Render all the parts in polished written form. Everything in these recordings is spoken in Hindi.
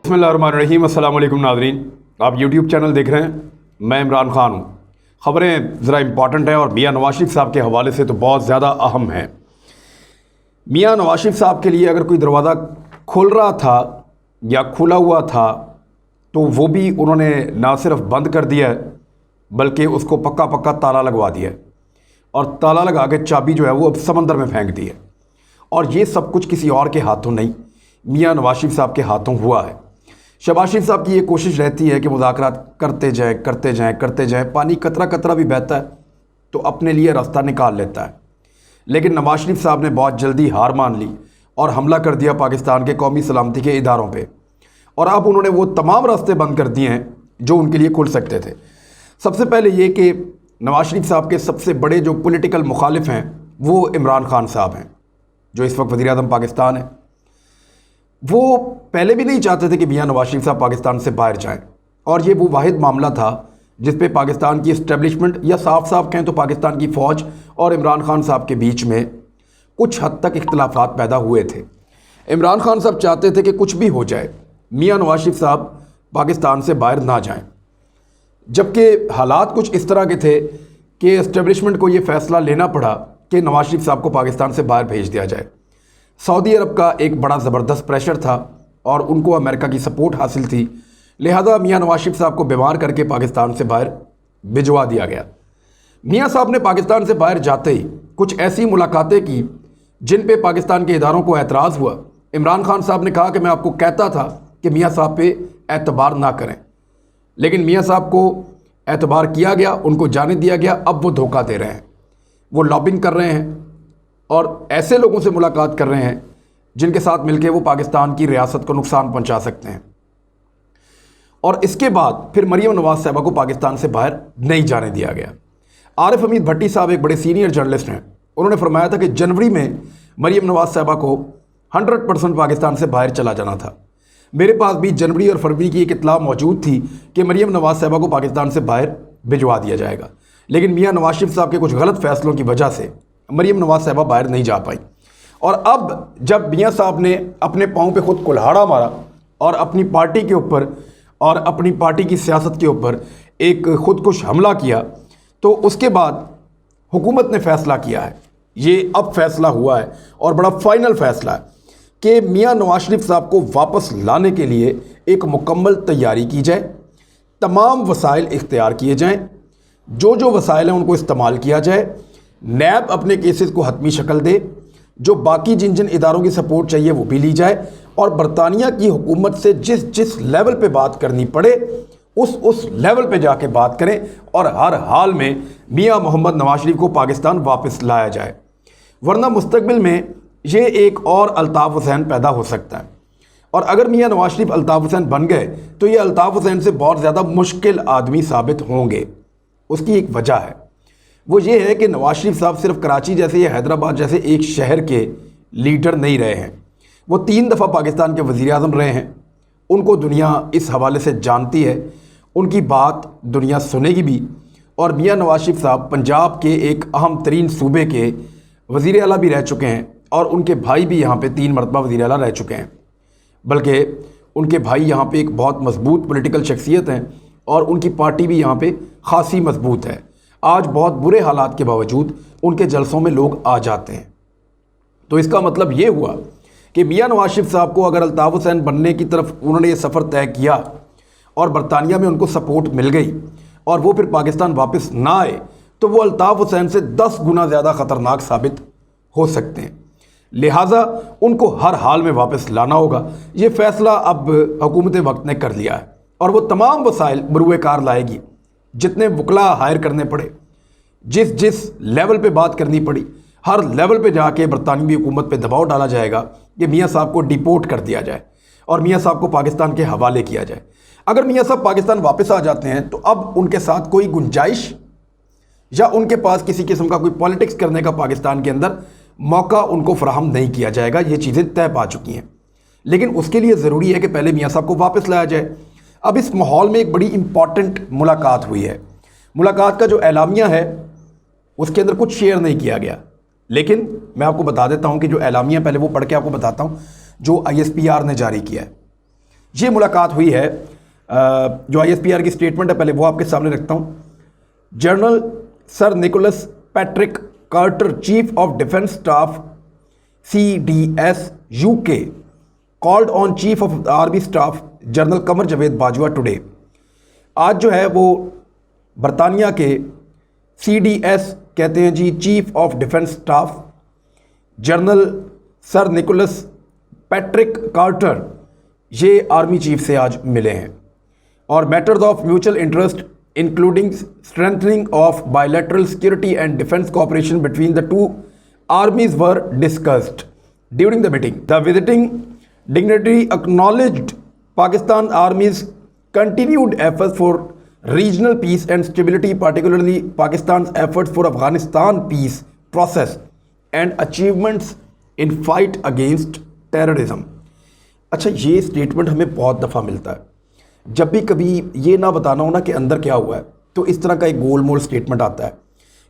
बिस्मिल्लाहिर्रहमानिर्रहीम। अस्सलाम वालेकुम नाज़रीन, आप यूट्यूब चैनल देख रहे हैं। मैं इमरान ख़ान हूँ। ख़बरें ज़रा इम्पॉर्टेंट हैं और मियाँ नवाज़ शरीफ साहब के हवाले से तो बहुत ज़्यादा अहम है। मियाँ नवाज़ शरीफ साहब के लिए अगर कोई दरवाज़ा खुल रहा था या खुला हुआ था तो वो भी उन्होंने ना सिर्फ बंद कर दिया है बल्कि उसको पक्का पक्का ताला लगवा दिया है और ताला लगा के चाबी जो है वो अब समंदर में फेंक दी है। और ये सब कुछ किसी और के हाथों नहीं, मियाँ नवाज़ शरीफ साहब के हाथों हुआ है। शहबाज शरीफ साहब की ये कोशिश रहती है कि मुज़ाकरात करते जाएं, पानी कतरा कतरा भी बहता है तो अपने लिए रास्ता निकाल लेता है। लेकिन नवाज़ शरीफ साहब ने बहुत जल्दी हार मान ली और हमला कर दिया पाकिस्तान के कौमी सलामती के इदारों पे, और अब उन्होंने वो तमाम रास्ते बंद कर दिए हैं जो उनके लिए खुल सकते थे। सबसे पहले ये कि नवाज़ शरीफ साहब के सबसे बड़े जो पॉलिटिकल मुखालिफ हैं वो इमरान खान साहब हैं, जो इस वक्त वज़ीर-ए-आज़म पाकिस्तान है। वो पहले भी नहीं चाहते थे कि मियाँ नवाज़ शरीफ साहब पाकिस्तान से बाहर जाएं, और ये वो वाहिद मामला था जिस पे पाकिस्तान की इस्टेब्लिशमेंट या साफ साफ कहें तो पाकिस्तान की फ़ौज और इमरान खान साहब के बीच में कुछ हद तक इख्तिलाफ़ात पैदा हुए थे। इमरान खान साहब चाहते थे कि कुछ भी हो जाए, मियाँ नवाज़ शरीफ साहब पाकिस्तान से बाहर ना जाएं, जबकि हालात कुछ इस तरह के थे कि इस्टेब्लिशमेंट को ये फ़ैसला लेना पड़ा कि नवाज़ शरीफ साहब को पाकिस्तान से बाहर भेज दिया जाए। सऊदी अरब का एक बड़ा ज़बरदस्त प्रेशर था और उनको अमेरिका की सपोर्ट हासिल थी, लिहाजा मियाँ नवाज़ शरीफ साहब को बीमार करके पाकिस्तान से बाहर भिजवा दिया गया। मियाँ साहब ने पाकिस्तान से बाहर जाते ही कुछ ऐसी मुलाकातें की जिन पे पाकिस्तान के इदारों को एतराज़ हुआ। इमरान खान साहब ने कहा कि मैं आपको कहता था कि मियाँ साहब पे एतबार ना करें, लेकिन मियाँ साहब को एतबार किया गया, उनको जाने दिया गया। अब वो धोखा दे रहे हैं, वो लॉबिंग कर रहे हैं और ऐसे लोगों से मुलाकात कर रहे हैं जिनके साथ मिलकर वो पाकिस्तान की रियासत को नुकसान पहुंचा सकते हैं। और इसके बाद फिर मरीम नवाज़ साहिबा को पाकिस्तान से बाहर नहीं जाने दिया गया। आरिफ हमीद भट्टी साहब एक बड़े सीनियर जर्नलिस्ट हैं, उन्होंने फरमाया था कि जनवरी में मरीम नवाज़ साहिबा को 100% पाकिस्तान से बाहर चला जाना था। मेरे पास भी जनवरी और फरवरी की एक इत्तला मौजूद थी कि मरीम नवाज़ साहिबा को पाकिस्तान से बाहर भिजवा दिया जाएगा, लेकिन मियाँ नवाज़ शरीफ साहब के कुछ गलत फैसलों की वजह से मरीम नवाज़ साहिबा बाहर नहीं जा पाई। और अब जब मियाँ साहब ने अपने पाँव पे खुद कुल्हाड़ा मारा और अपनी पार्टी के ऊपर और अपनी पार्टी की सियासत के ऊपर एक खुदकुश हमला किया, तो उसके बाद हुकूमत ने फ़ैसला किया है, ये अब फैसला हुआ है और बड़ा फाइनल फ़ैसला है कि मियाँ नवाज़ शरीफ साहब को वापस लाने के लिए एक मुकम्मल तैयारी की जाए, तमाम वसाइल इख्तियार किए जाएँ, जो जो वसाइल हैं उनको इस्तेमाल किया जाए, नैब अपने केसेस को हतमी शक्ल दे, जो बाकी जिन जिन इदारों की सपोर्ट चाहिए वो भी ली जाए, और बरतानिया की हुकूमत से जिस जिस लेवल पे बात करनी पड़े उस लेवल पे जाके बात करें और हर हाल में मियाँ मोहम्मद नवाज़ शरीफ को पाकिस्तान वापस लाया जाए। वरना मुस्तकबिल में ये एक और अल्ताफ़ हुसैन पैदा हो सकता है, और अगर मियाँ नवाज़ शरीफ अल्ताफ़ हुसैन बन गए तो ये अल्ताफ़ हुसैन से बहुत ज़्यादा मुश्किल आदमी साबित होंगे। उसकी एक वजह है, वो ये है कि नवाज़ शरीफ साहब सिर्फ कराची जैसे या हैदराबाद जैसे एक शहर के लीडर नहीं रहे हैं, वो 3 दफ़ा पाकिस्तान के वज़ीर-ए-आज़म रहे हैं। उनको दुनिया इस हवाले से जानती है, उनकी बात दुनिया सुनेगी भी। और मियाँ नवाज़ शरीफ साहब पंजाब के एक अहम तरीन सूबे के वज़ीर आला भी रह चुके हैं और उनके भाई भी यहाँ पे 3 मरतबा वज़ीर आला रह चुके हैं, बल्कि उनके भाई यहाँ पे एक बहुत मजबूत पॉलिटिकल शख्सियत हैं और उनकी पार्टी भी यहाँ पे खासी मजबूत है। आज बहुत बुरे हालात के बावजूद उनके जलसों में लोग आ जाते हैं। तो इसका मतलब ये हुआ कि मियाँ नवाज़ शरीफ साहब को अगर अल्ताफ़ हुसैन बनने की तरफ उन्होंने ये सफ़र तय किया और बरतानिया में उनको सपोर्ट मिल गई और वो फिर पाकिस्तान वापस ना आए, तो वो अल्ताफ़ हुसैन से 10 गुना ज़्यादा ख़तरनाक साबित हो सकते हैं। लिहाजा उनको हर हाल में वापस लाना होगा। ये फ़ैसला अब हुकूमत वक्त ने कर लिया है और वो तमाम वसाइल बरूए कार लाएगी, जितने वकला हायर करने पड़े, जिस जिस लेवल पे बात करनी पड़ी, हर लेवल पे जाके बरतानवी हुकूमत पे दबाव डाला जाएगा कि मियाँ साहब को डिपोर्ट कर दिया जाए और मियाँ साहब को पाकिस्तान के हवाले किया जाए। अगर मियाँ साहब पाकिस्तान वापस आ जाते हैं तो अब उनके साथ कोई गुंजाइश या उनके पास किसी किस्म का कोई पॉलिटिक्स करने का पाकिस्तान के अंदर मौका उनको फराहम नहीं किया जाएगा। ये चीज़ें तय पा चुकी हैं, लेकिन उसके लिए ज़रूरी है कि पहले मियाँ साहब को वापस लाया जाए। अब इस माहौल में एक बड़ी इंपॉर्टेंट मुलाकात हुई है। मुलाकात का जो एलामिया है उसके अंदर कुछ शेयर नहीं किया गया, लेकिन मैं आपको बता देता हूं कि जो एलामिया, पहले वो पढ़ के आपको बताता हूं जो ISPR ने जारी किया है। ये मुलाकात हुई है। जो ISPR की स्टेटमेंट है पहले वो आपके सामने रखता हूँ। General sir Nicholas Patrick Carter, chief of defence staff CDS UK, called on chief of army staff general Qamar Javed Bajwa today. आज जो है वो बरतानिया के CDS कहते हैं जी, chief of defence staff general sir Nicholas Patrick Carter, ये आर्मी चीफ से आज मिले हैं और matters of mutual interest including strengthening of bilateral security and defence cooperation between the two armies were discussed during the meeting. The visiting dignitary acknowledged Pakistan Army's continued efforts for regional peace and stability, particularly Pakistan's efforts for Afghanistan peace process and achievements in fight against terrorism. अच्छा, ये स्टेटमेंट हमें बहुत दफ़ा मिलता है। जब भी कभी ये ना बताना हो ना कि अंदर क्या हुआ है, तो इस तरह का एक गोल मोल स्टेटमेंट आता है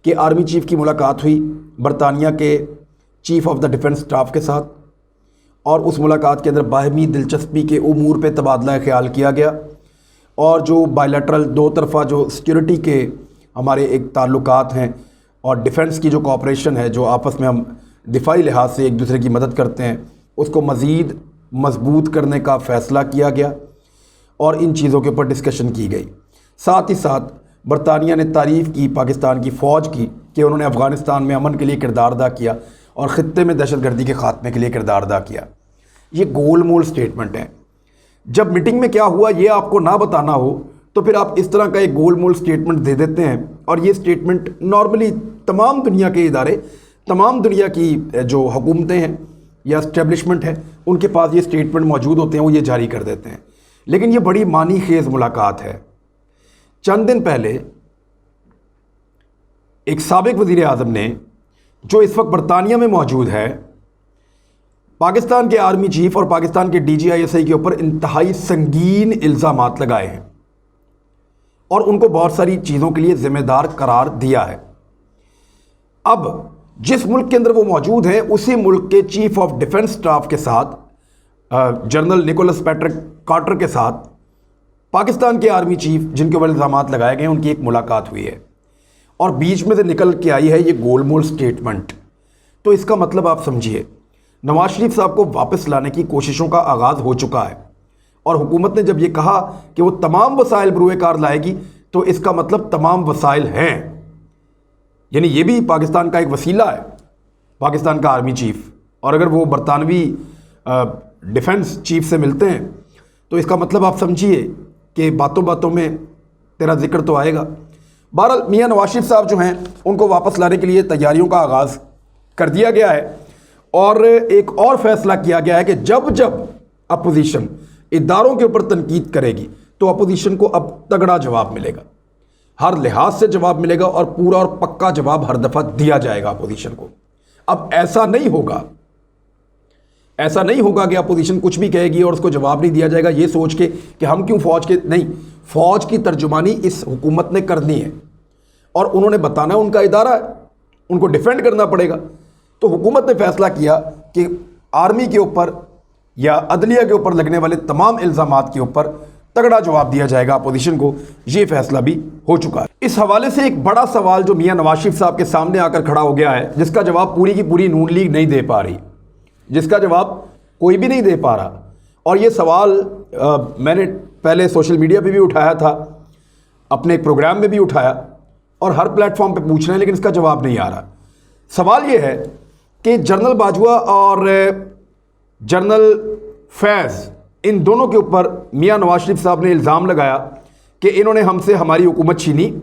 कि आर्मी चीफ की मुलाकात हुई बरतानिया के chief of the defence staff के साथ और उस मुलाकात के अंदर बाहमी दिलचस्पी के उमूर पे तबादला ख्याल किया गया और जो बायलैटरल दो तरफ़ा जो सिक्योरिटी के हमारे एक ताल्लुकात हैं और डिफेंस की जो कोऑपरेशन है, जो आपस में हम दिफाई लिहाज से एक दूसरे की मदद करते हैं, उसको मज़ीद मजबूत करने का फ़ैसला किया गया और इन चीज़ों के ऊपर डिस्कशन की गई। साथ ही साथ बरतानिया ने तारीफ़ की पाकिस्तान की फ़ौज की कि उन्होंने अफ़गानिस्तान में अमन के लिए किरदार अदा किया और ख़ित्ते में दहशतगर्दी के ख़ात्मे के लिए किरदार अदा किया। ये गोल मोल स्टेटमेंट है। जब मीटिंग में क्या हुआ ये आपको ना बताना हो तो फिर आप इस तरह का एक गोल मोल स्टेटमेंट दे देते हैं और ये स्टेटमेंट नॉर्मली तमाम दुनिया के इदारे, तमाम दुनिया की जो हुकूमतें हैं या इस्टेब्लिशमेंट है, उनके पास ये स्टेटमेंट मौजूद होते हैं, वो ये जारी कर देते हैं। लेकिन ये बड़ी मानी खेज़ मुलाकात है। चंद दिन पहले एक साबिक वज़ीर आज़म ने, जो इस वक्त बरतानिया में मौजूद है, पाकिस्तान के आर्मी चीफ और पाकिस्तान के DGISI के ऊपर इंतहाई संगीन इल्ज़ामात लगाए हैं और उनको बहुत सारी चीज़ों के लिए ज़िम्मेदार करार दिया है। अब जिस मुल्क के अंदर वो मौजूद हैं, उसी मुल्क के चीफ ऑफ डिफेंस स्टाफ के साथ जनरल निकोलस पैट्रिक कार्टर के साथ पाकिस्तान के आर्मी चीफ जिनके ऊपर इल्ज़ामात लगाए गए, उनकी एक मुलाकात हुई है और बीच में से निकल के आई है ये गोल मोल स्टेटमेंट। तो इसका मतलब आप समझिए, नवाज शरीफ साहब को वापस लाने की कोशिशों का आगाज़ हो चुका है और हुकूमत ने जब ये कहा कि वो तमाम वसाइल बरूए कार लाएगी, तो इसका मतलब तमाम वसाइल हैं, यानी ये भी पाकिस्तान का एक वसीला है, पाकिस्तान का आर्मी चीफ। और अगर वो बरतानवी डिफेंस चीफ से मिलते हैं तो इसका मतलब आप समझिए कि बातों बातों में तेरा जिक्र तो आएगा। बहरहाल मियां नवाज शरीफ साहब जो हैं, उनको वापस लाने के लिए तैयारियों का आगाज़ कर दिया गया है और एक और फैसला किया गया है कि जब जब अपोजिशन इदारों के ऊपर तनकीद करेगी तो अपोजिशन को अब तगड़ा जवाब मिलेगा, हर लिहाज से जवाब मिलेगा और पूरा और पक्का जवाब हर दफ़ा दिया जाएगा अपोजिशन को। अब ऐसा नहीं होगा कि अपोजिशन कुछ भी कहेगी और उसको जवाब नहीं दिया जाएगा ये सोच के कि हम क्यों फ़ौज के, नहीं, फ़ौज की तर्जुमानी इस हुकूमत ने करनी है और उन्होंने बताना है, उनका इदारा है, उनको डिफेंड करना पड़ेगा। तो हुकूमत ने फैसला किया कि आर्मी के ऊपर या अदलिया के ऊपर लगने वाले तमाम इल्ज़ामात के ऊपर तगड़ा जवाब दिया जाएगा अपोजिशन को। ये फैसला भी हो चुका है। इस हवाले से एक बड़ा सवाल जो मियां नवाज शरीफ साहब के सामने आकर खड़ा हो गया है, जिसका जवाब पूरी की पूरी नून लीग नहीं दे पा रही, जिसका जवाब कोई भी नहीं दे पा रहा। और ये सवाल मैंने पहले सोशल मीडिया पे भी उठाया था, अपने एक प्रोग्राम में भी उठाया और हर प्लेटफॉर्म पे पूछ रहे हैं, लेकिन इसका जवाब नहीं आ रहा। सवाल ये है कि जनरल बाजवा और जनरल फैज़, इन दोनों के ऊपर मियां नवाज शरीफ साहब ने इल्ज़ाम लगाया कि इन्होंने हमसे हमारी हुकूमत छीनी,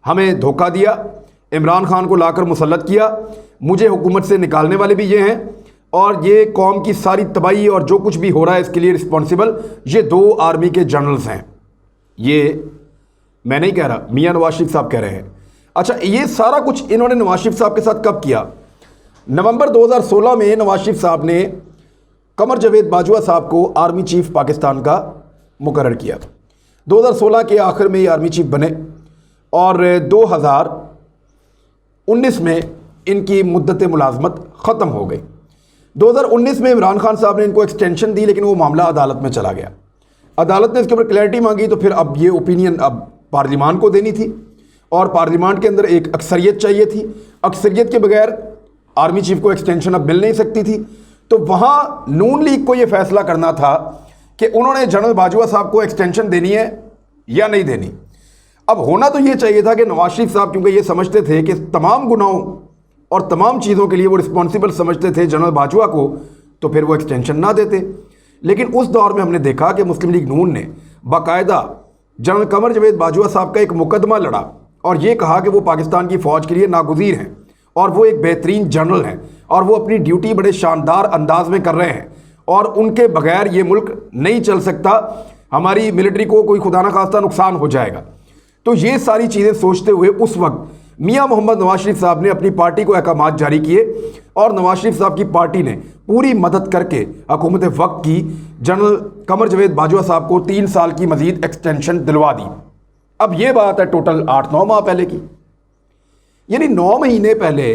हमें धोखा दिया, इमरान खान को लाकर मुसल्लत किया, मुझे हुकूमत से निकालने वाले भी ये हैं और ये कौम की सारी तबाही और जो कुछ भी हो रहा है इसके लिए रिस्पॉन्सिबल ये दो आर्मी के जनरल्स हैं। ये मैं नहीं कह रहा, मियां नवाज शरीफ साहब कह रहे हैं। अच्छा, ये सारा कुछ इन्होंने नवाज शरीफ साहब के साथ कब किया? नवंबर 2016 में नवाज शरीफ साहब ने कमर जावेद बाजवा साहब को आर्मी चीफ पाकिस्तान का मुकर्रर किया। 2016 के आखिर में ये आर्मी चीफ बने और 2019 में इनकी मुद्दत मुलाजमत ख़त्म हो गई। 2019 में इमरान खान साहब ने इनको एक्सटेंशन दी, लेकिन वो मामला अदालत में चला गया। अदालत ने इसके ऊपर क्लैरिटी मांगी, तो फिर अब ये ओपिनियन अब पार्लिमान को देनी थी और पार्लिमान के अंदर एक अक्सरियत चाहिए थी। अक्सरियत के बगैर आर्मी चीफ को एक्सटेंशन अब मिल नहीं सकती थी। तो वहाँ नून लीग को ये फैसला करना था कि उन्होंने जनरल बाजवा साहब को एक्सटेंशन देनी है या नहीं देनी। अब होना तो ये चाहिए था कि नवाज शरीफ साहब, क्योंकि ये समझते थे कि तमाम गुनाहों और तमाम चीज़ों के लिए वो रिस्पॉन्सिबल समझते थे जनरल बाजवा को, तो फिर वो एक्सटेंशन ना देते। लेकिन उस दौर में हमने देखा कि मुस्लिम लीग नून ने बाकायदा जनरल कमर जावेद बाजवा साहब का एक मुकदमा लड़ा और ये कहा कि वो पाकिस्तान की फ़ौज के लिए नागुज़ीर हैं और वो एक बेहतरीन जनरल हैं और वो अपनी ड्यूटी बड़े शानदार अंदाज में कर रहे हैं और उनके बगैर ये मुल्क नहीं चल सकता, हमारी मिलिट्री को कोई खुदा ना खास्ता नुकसान हो जाएगा। तो ये सारी चीज़ें सोचते हुए उस वक्त मियां मोहम्मद नवाज शरीफ साहब ने अपनी पार्टी को अहकामात जारी किए और नवाज शरीफ साहब की पार्टी ने पूरी मदद करके हुकूमत वक्त की जनरल कमर जावेद बाजवा साहब को 3 साल की मजीद एक्सटेंशन दिलवा दी। अब ये बात है टोटल 8-9 माह पहले की, यानी 9 महीने पहले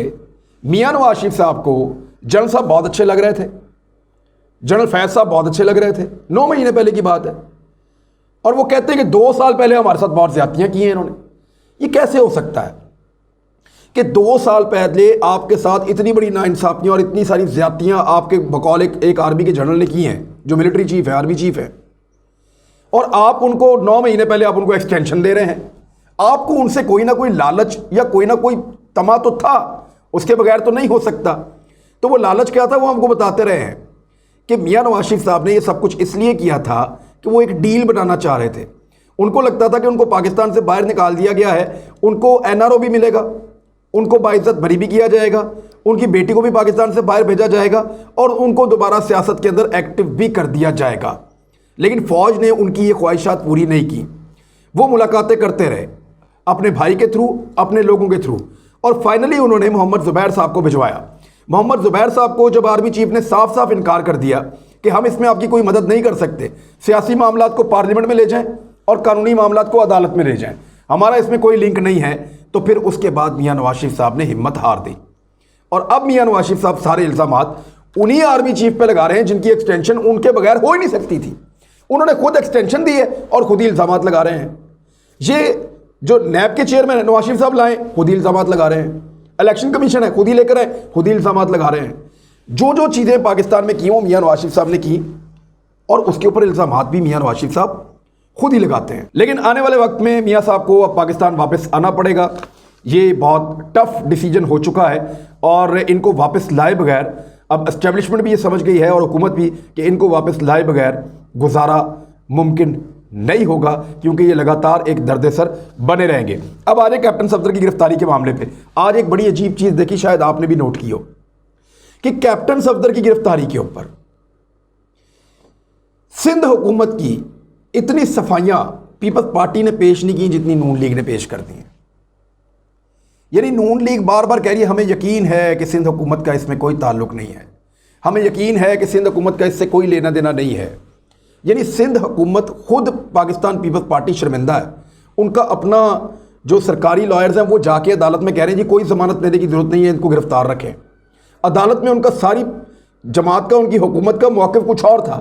मियां नवाज शरीफ साहब को जनरल साहब बहुत अच्छे लग रहे थे, जनरल फैज साहब बहुत अच्छे लग रहे थे। 9 महीने पहले की बात है और वो कहते हैं कि 2 साल पहले हमारे साथ बहुत ज्यादतियां की हैं इन्होंने। ये कैसे हो सकता है कि 2 साल पहले आपके साथ इतनी बड़ी नाइंसाफियां और इतनी सारी ज्यादतियां आपके बकौल एक आर्मी के जनरल ने की हैं, जो मिलिट्री चीफ है, आर्मी चीफ है, और आप उनको 9 महीने पहले आप उनको एक्सटेंशन दे रहे हैं। आपको उनसे कोई ना कोई लालच या कोई ना कोई तमा तो था, उसके बगैर तो नहीं हो सकता। तो वो लालच क्या था वो हमको बताते रहे हैं कि मियां नवाज शरीफ साहब ने ये सब कुछ इसलिए किया था कि वो एक डील बनाना चाह रहे थे। उनको लगता था कि उनको पाकिस्तान से बाहर निकाल दिया गया है, उनको एनआरओ भी मिलेगा, उनको बाइज्जत बरी भी किया जाएगा, उनकी बेटी को भी पाकिस्तान से बाहर भेजा जाएगा और उनको दोबारा सियासत के अंदर एक्टिव भी कर दिया जाएगा। लेकिन फ़ौज ने उनकी ये ख्वाहिशात पूरी नहीं की। वो मुलाकातें करते रहे अपने भाई के थ्रू, अपने लोगों के थ्रू, और फाइनली उन्होंने मोहम्मद ज़ुबैर साहब को भिजवाया। मोहम्मद ज़ुबैर साहब को जब आर्मी चीफ ने साफ साफ इनकार कर दिया कि हम इसमें आपकी कोई मदद नहीं कर सकते, सियासी मामलात को पार्लियामेंट में ले जाएं और कानूनी मामलात को अदालत में ले जाएं, हमारा इसमें कोई लिंक नहीं है, तो फिर उसके बाद मियां नवाज शरीफ साहब ने हिम्मत हार दी। और अब मियां नवाज शरीफ साहब सारे इल्ज़ामात उन्हीं आर्मी चीफ पे लगा रहे हैं जिनकी एक्सटेंशन उनके बगैर हो ही नहीं सकती थी। उन्होंने खुद एक्सटेंशन दी है और खुद ही इल्ज़ामात लगा रहे हैं। ये जो नैब के चेयरमैन नवाज शरीफ साहब लाए, खुद ही इल्ज़ामात लगा रहे हैं। इलेक्शन कमीशन है, खुद ही लेकर आए, खुद ही इल्ज़ामात लगा रहे हैं। जो जो चीज़ें पाकिस्तान में की वो मियां नवाज शरीफ साहब ने की और उसके ऊपर इल्ज़ामात भी मियां नवाज शरीफ साहब खुद ही लगाते हैं। लेकिन आने वाले वक्त में मियां साहब को अब पाकिस्तान वापस आना पड़ेगा। ये बहुत टफ डिसीजन हो चुका है और इनको वापस लाए बगैर अब एस्टेब्लिशमेंट भी ये समझ गई है और हुकूमत भी कि इनको वापस लाए बगैर गुजारा मुमकिन नहीं होगा, क्योंकि ये लगातार एक दर्द-ए-सर बने रहेंगे। अब आ रहे कैप्टन सफदर की गिरफ्तारी के मामले पे। आज एक बड़ी अजीब चीज़ देखी, शायद आपने भी नोट की हो, कि कैप्टन सफदर की गिरफ्तारी के ऊपर सिंध हुकूमत की इतनी सफाइयां पीपल्स पार्टी ने पेश नहीं की जितनी नून लीग ने पेश कर दी हैं। यानी नून लीग बार बार कह रही है हमें यकीन है कि सिंध हुकूमत का इसमें कोई ताल्लुक नहीं है, हमें यकीन है कि सिंध हुकूमत का इससे कोई लेना देना नहीं है। यानी सिंध हुकूमत खुद पाकिस्तान पीपल्स पार्टी शर्मिंदा है। उनका अपना जो सरकारी लॉयर्स हैं वो जाके अदालत में कह रहे हैं जी कोई ज़मानत देने की ज़रूरत नहीं है, इनको गिरफ्तार रखें। अदालत में उनका सारी जमात का, उनकी हुकूमत का मौक़िफ़ कुछ और था।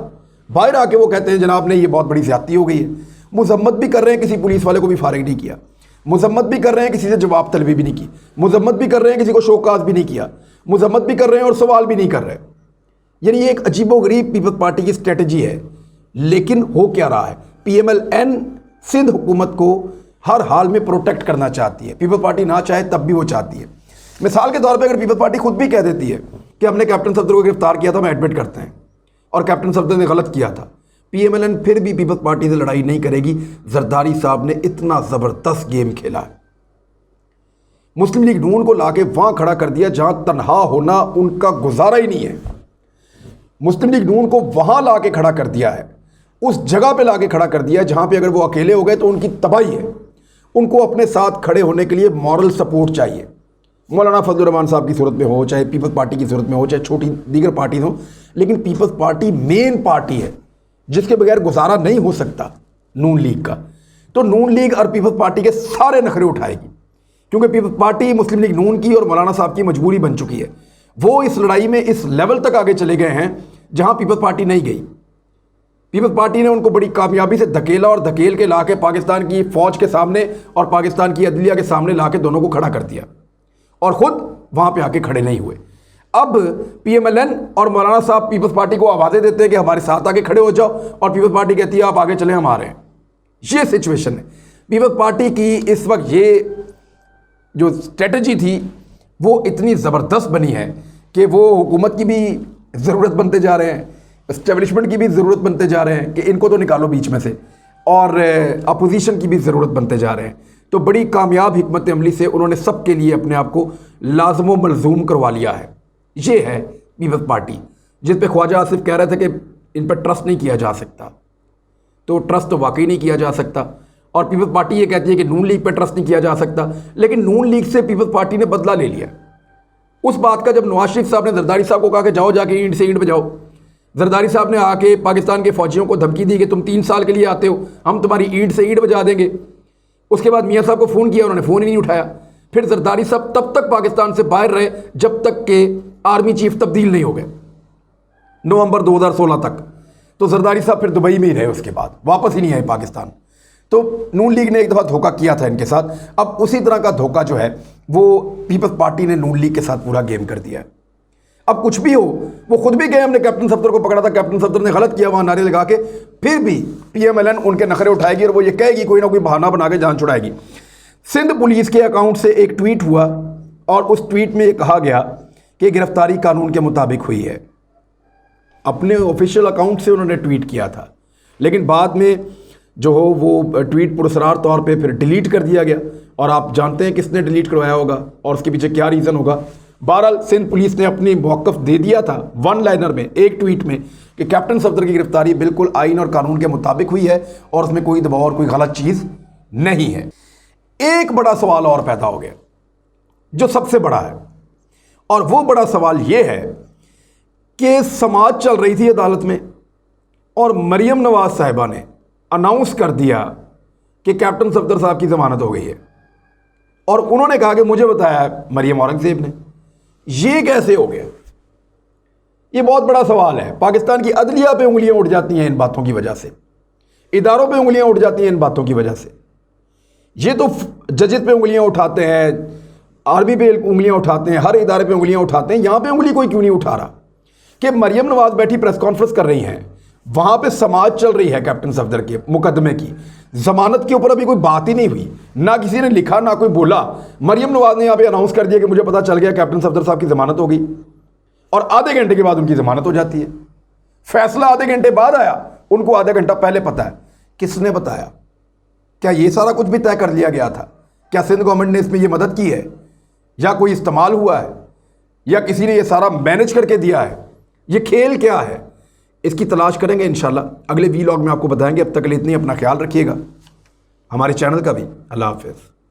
बाहर आके वो कहते हैं जनाब ने ये बहुत बड़ी ज़्यादती हो गई है। मजम्मत भी कर रहे हैं, किसी पुलिस वाले को भी फारिग नहीं किया। मजम्मत भी कर रहे हैं, किसी से जवाब तलबी भी नहीं की। मजम्मत भी कर रहे हैं, किसी को शोकाज भी नहीं किया। मजम्मत भी कर रहे हैं और सवाल भी नहीं कर रहे। यानी ये एक अजीबोगरीब पीपल्स पार्टी की स्ट्रेटजी है। लेकिन हो क्या रहा है, PMLN सिंध हुकूमत को हर हाल में प्रोटेक्ट करना चाहती है। पीपल्स पार्टी ना चाहे तब भी वो चाहती है। मिसाल के तौर पे अगर पीपल्स पार्टी खुद भी कह देती है कि हमने कैप्टन सफदर को गिरफ्तार किया था, हम एडमिट करते हैं, और कैप्टन सफदर ने गलत किया था, PMLN फिर भी पीपल्स पार्टी से लड़ाई नहीं करेगी। जरदारी साहब ने इतना ज़बरदस्त गेम खेला है, मुस्लिम लीग नून को लाके वहाँ खड़ा कर दिया जहाँ तनहा होना उनका गुजारा ही नहीं है। मुस्लिम लीग नून को वहाँ ला के खड़ा कर दिया है, उस जगह पे लाके खड़ा कर दिया है जहाँ पे अगर वो अकेले हो गए तो उनकी तबाही है। उनको अपने साथ खड़े होने के लिए मॉरल सपोर्ट चाहिए। मौलाना फजलुर रहमान साहब की सूरत में हो, चाहे पीपल्स पार्टी की सूरत में हो, चाहे छोटी दीगर पार्टीज हो, लेकिन पीपल्स पार्टी मेन पार्टी है जिसके बगैर गुजारा नहीं हो सकता नून लीग का। तो नून लीग और पीपल्स पार्टी के सारे नखरे उठाएगी, क्योंकि पीपल्स पार्टी मुस्लिम लीग नून की और मौलाना साहब की मजबूरी बन चुकी है। वो इस लड़ाई में इस लेवल तक आगे चले गए हैं जहाँ पीपल्स पार्टी नहीं गई। पीपल्स पार्टी ने उनको बड़ी कामयाबी से धकेला और धकेल के ला के पाकिस्तान की फ़ौज के सामने और पाकिस्तान की अदलिया के सामने ला के दोनों को खड़ा कर दिया और ख़ुद वहाँ पे आके खड़े नहीं हुए। अब PMLN और मौलाना साहब पीपल्स पार्टी को आवाज़ें देते हैं कि हमारे साथ आके खड़े हो जाओ, और पीपल्स पार्टी कहती है आप आगे चले, हम आ रहे हैं। ये सिचुएशन है पीपल्स पार्टी की इस वक्त। ये जो स्ट्रेटजी थी वो इतनी ज़बरदस्त बनी है कि वो हुकूमत की भी ज़रूरत बनते जा रहे हैं, इस्टेब्लिशमेंट की भी ज़रूरत बनते जा रहे हैं कि इनको तो निकालो बीच में से, और अपोजिशन की भी ज़रूरत बनते जा रहे हैं। तो बड़ी कामयाब हिकमत अमली से उन्होंने सबके लिए अपने आप को लाज़िम व मलज़ूम करवा लिया है। ये है पीपल्स पार्टी, जिस पे ख्वाजा आसिफ कह रहे थे कि इन पर ट्रस्ट नहीं किया जा सकता, तो ट्रस्ट तो वाकई नहीं किया जा सकता। और पीपल्स पार्टी ये कहती है कि नून लीग पर ट्रस्ट नहीं किया जा सकता, लेकिन नून लीग से पीपल्स पार्टी ने बदला ले लिया उस बात का, जब नवाज शरीफ साहब ने जरदारी साहब को कहा कि जाओ जाके ईंट से ईंट बजाओ। जरदारी साहब ने आके पाकिस्तान के फौजियों को धमकी दी कि तुम 3 साल के लिए आते हो, हम तुम्हारी ईंट से ईंट बजा देंगे। उसके बाद मियाँ साहब को फ़ोन किया, उन्होंने फ़ोन ही नहीं उठाया। फिर जरदारी साहब तब तक पाकिस्तान से बाहर रहे जब तक के आर्मी चीफ तब्दील नहीं हो गए, नवंबर 2016 तक। तो जरदारी साहब फिर दुबई में ही रहे, उसके बाद वापस ही नहीं आए पाकिस्तान। तो नून लीग ने एक दफ़ा धोखा किया था इनके साथ, अब उसी तरह का धोखा जो है वो पीपल्स पार्टी ने नून लीग के साथ पूरा गेम कर दिया है। अब कुछ भी हो, वो खुद भी गए, हमने कैप्टन सफदर को पकड़ा था, कैप्टन सफदर ने गलत किया वहाँ नारे लगा के, फिर भी PMLN उनके नखरे उठाएगी और वो ये कहेगी, कोई ना कोई बहाना बना के जान छुड़ाएगी। सिंध पुलिस के अकाउंट से एक ट्वीट हुआ और उस ट्वीट में ये कहा गया कि गिरफ्तारी कानून के मुताबिक हुई है। अपने ऑफिशियल अकाउंट से उन्होंने ट्वीट किया था, लेकिन बाद में जो हो वो ट्वीट पुरस्कार तौर पे फिर डिलीट कर दिया गया, और आप जानते हैं किसने डिलीट करवाया होगा और उसके पीछे क्या रीज़न होगा। बहरहाल सिंध पुलिस ने अपनी मौक़िफ़ दे दिया था वन लाइनर में, एक ट्वीट में, कि कैप्टन सफदर की गिरफ्तारी बिल्कुल आइन और कानून के मुताबिक हुई है और उसमें कोई दबाव और कोई गलत चीज़ नहीं है। एक बड़ा सवाल और पैदा हो गया जो सबसे बड़ा है, और वो बड़ा सवाल ये है कि समाज चल रही थी अदालत में और मरियम नवाज साहिबा ने अनाउंस कर दिया कि कैप्टन सफदर साहब की ज़मानत हो गई है, और उन्होंने कहा कि मुझे बताया मरियम औरंगज़ेब ने। ये कैसे हो गया? ये बहुत बड़ा सवाल है। पाकिस्तान की अदलिया पे उंगलियां उठ जाती हैं इन बातों की वजह से, इदारों पे उंगलियां उठ जाती हैं इन बातों की वजह से। ये तो जजेस पे उंगलियां उठाते हैं, आर्मी पे उंगलियां उठाते हैं, हर इदारे पे उंगलियां उठाते हैं, यहाँ पे उंगली कोई क्यों नहीं उठा रहा? कि मरियम नवाज बैठी प्रेस कॉन्फ्रेंस कर रही हैं, वहाँ पे समाज चल रही है कैप्टन सफदर के मुकदमे की, ज़मानत के ऊपर अभी कोई बात ही नहीं हुई, ना किसी ने लिखा ना कोई बोला। मरियम नवाज ने यहाँ पे अनाउंस कर दिया कि मुझे पता चल गया कैप्टन सफदर साहब की ज़मानत हो गई, और आधे घंटे के बाद उनकी ज़मानत हो जाती है। फैसला आधे घंटे बाद आया, उनको आधा घंटा पहले पता है। किसने बताया? क्या ये सारा कुछ भी तय कर लिया गया था? क्या सिंध गवर्नमेंट ने इसमें ये मदद की है, या कोई इस्तेमाल हुआ है, या किसी ने ये सारा मैनेज करके दिया है? ये खेल क्या है? इसकी तलाश करेंगे इंशाल्लाह, अगले वीलॉग में आपको बताएंगे। अब तक के लिए इतनी, अपना ख्याल रखिएगा, हमारे चैनल का भी। अल्लाह हाफ़िज़।